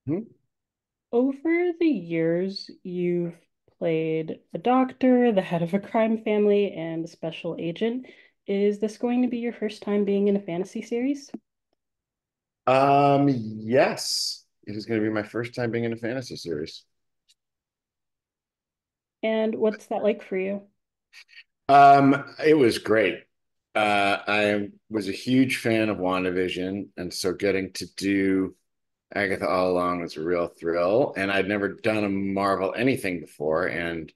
Hmm? Over the years, you've played a doctor, the head of a crime family, and a special agent. Is this going to be your first time being in a fantasy series? Yes, it is going to be my first time being in a fantasy series. And what's that like for you? It was great. I was a huge fan of WandaVision, and so getting to do Agatha All Along was a real thrill. And I'd never done a Marvel anything before, and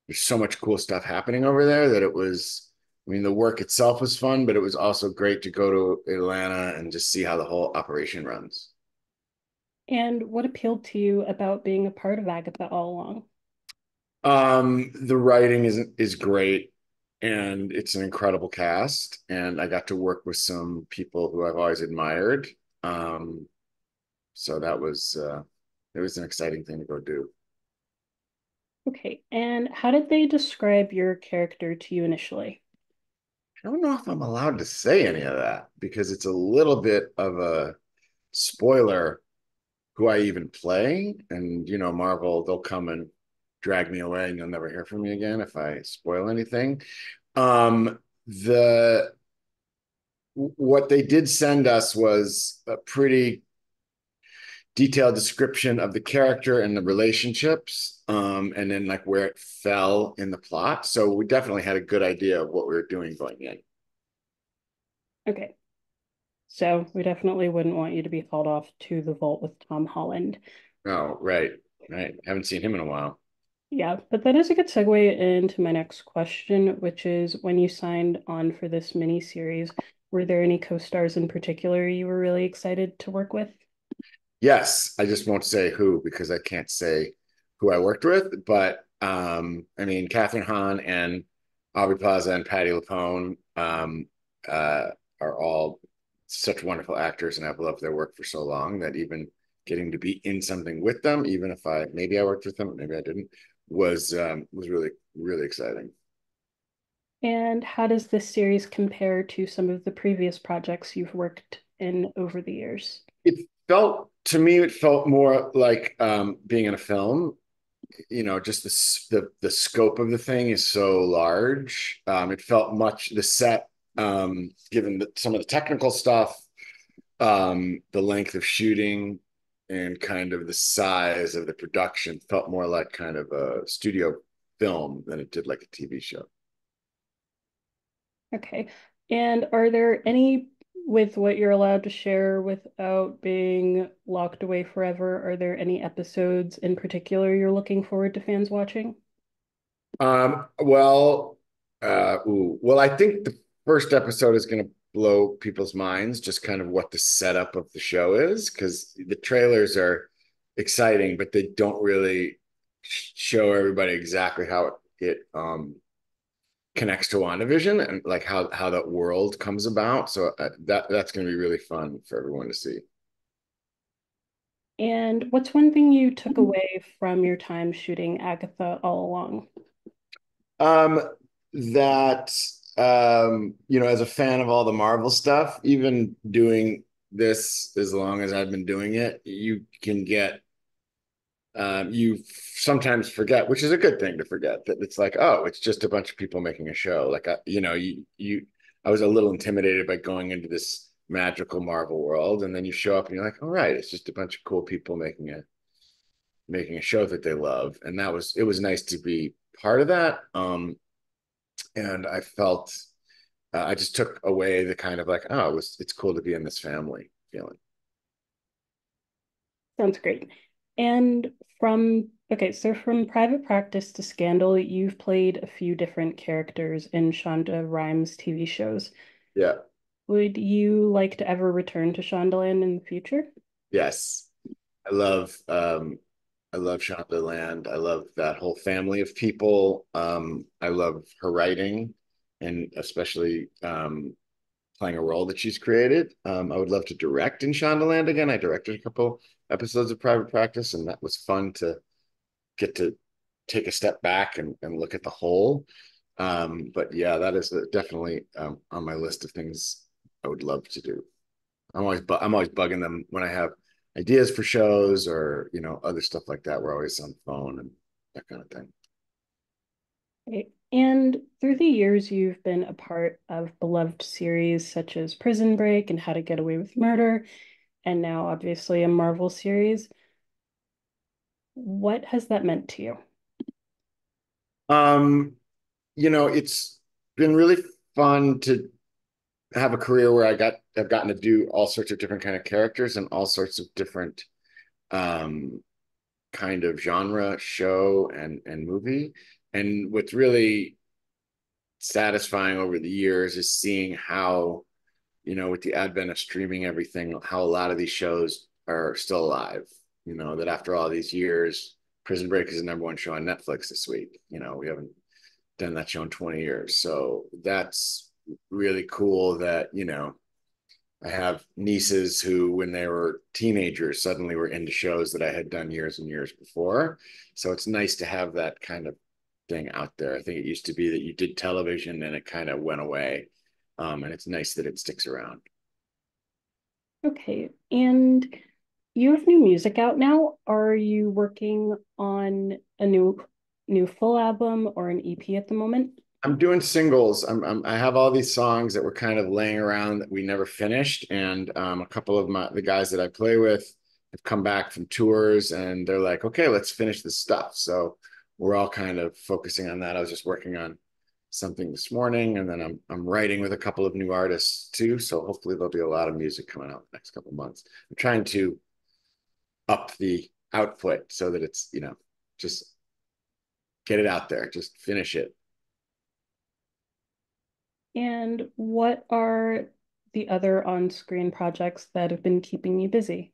there's so much cool stuff happening over there that it was. I mean, the work itself was fun, but it was also great to go to Atlanta and just see how the whole operation runs. And what appealed to you about being a part of Agatha all along? The writing is great, and it's an incredible cast, and I got to work with some people who I've always admired. Um, so it was an exciting thing to go do. Okay, and how did they describe your character to you initially? I don't know if I'm allowed to say any of that because it's a little bit of a spoiler who I even play, and Marvel, they'll come and drag me away, and you'll never hear from me again if I spoil anything. The What they did send us was a pretty detailed description of the character and the relationships, and then like where it fell in the plot. So we definitely had a good idea of what we were doing going in. Okay, so we definitely wouldn't want you to be hauled off to the vault with Tom Holland. Oh, right, right. Haven't seen him in a while. Yeah, but that is a good segue into my next question, which is when you signed on for this mini series, were there any co-stars in particular you were really excited to work with? Yes, I just won't say who because I can't say who I worked with, but I mean, Catherine Hahn and Aubrey Plaza and Patty LuPone uh, are all such wonderful actors, and I've loved their work for so long that even getting to be in something with them, even if I maybe I worked with them, maybe I didn't, was really really exciting. And how does this series compare to some of the previous projects you've worked in over the years? It felt to me, it felt more like being in a film. Just the scope of the thing is so large. It felt much the set, given some of the technical stuff, the length of shooting, and kind of the size of the production felt more like kind of a studio film than it did like a TV show. Okay. And are there any, with what you're allowed to share without being locked away forever, are there any episodes in particular you're looking forward to fans watching? Well, well, I think the first episode is going to blow people's minds, just kind of what the setup of the show is, because the trailers are exciting, but they don't really show everybody exactly how it connects to WandaVision and like how that world comes about. So that's going to be really fun for everyone to see. And what's one thing you took away from your time shooting Agatha all along? Um, that as a fan of all the Marvel stuff, even doing this as long as I've been doing it, you can get you sometimes forget, which is a good thing to forget that it's like, oh, it's just a bunch of people making a show. Like, I was a little intimidated by going into this magical Marvel world, and then you show up and you're like, all right, it's just a bunch of cool people making a show that they love, and it was nice to be part of that. And I felt I just took away the kind of like, oh, it's cool to be in this family feeling. Sounds great. And okay, so from Private Practice to Scandal, you've played a few different characters in Shonda Rhimes' TV shows. Yeah. Would you like to ever return to Shondaland in the future? Yes. I love I love Shondaland. I love that whole family of people. I love her writing and especially playing a role that she's created. I would love to direct in Shondaland again. I directed a couple episodes of Private Practice, and that was fun to get to take a step back and look at the whole. But yeah, that is definitely on my list of things I would love to do. I'm always bugging them when I have ideas for shows or, other stuff like that. We're always on the phone and that kind of thing. Right. And through the years, you've been a part of beloved series such as Prison Break and How to Get Away with Murder, and now obviously a Marvel series. What has that meant to you? Um, it's been really fun to have a career where I've gotten to do all sorts of different kind of characters and all sorts of different um kind of genre show and movie. And what's really satisfying over the years is seeing how, with the advent of streaming everything, how a lot of these shows are still alive. That after all these years, Prison Break is the number one show on Netflix this week. We haven't done that show in 20 years. So that's really cool that, I have nieces who, when they were teenagers, suddenly were into shows that I had done years and years before. So it's nice to have that kind of thing out there. I think it used to be that you did television and it kind of went away. And it's nice that it sticks around. Okay, and you have new music out now. Are you working on a new full album or an EP at the moment? I'm doing singles. I have all these songs that were kind of laying around that we never finished, and a couple of the guys that I play with have come back from tours, and they're like, "Okay, let's finish this stuff." So we're all kind of focusing on that. I was just working on something this morning, and then I'm writing with a couple of new artists too. So hopefully there'll be a lot of music coming out the next couple of months. I'm trying to up the output so that it's just get it out there, just finish it. And what are the other on-screen projects that have been keeping you busy?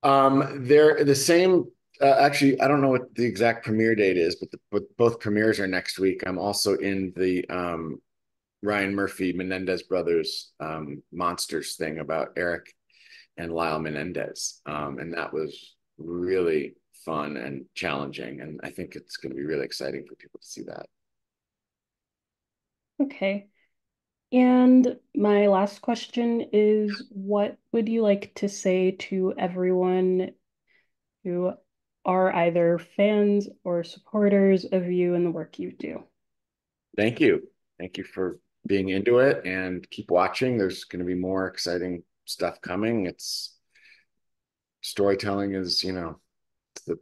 They're the same. Actually, I don't know what the exact premiere date is, but both premieres are next week. I'm also in the Ryan Murphy Menendez brothers monsters thing about Eric and Lyle Menendez, and that was really fun and challenging, and I think it's going to be really exciting for people to see that. Okay. And my last question is, what would you like to say to everyone who are either fans or supporters of you and the work you do? Thank you, thank you for being into it, and keep watching. There's going to be more exciting stuff coming. It's storytelling is, the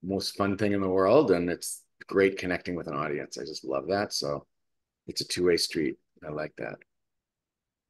most fun thing in the world, and it's great connecting with an audience. I just love that. So it's a two-way street. I like that.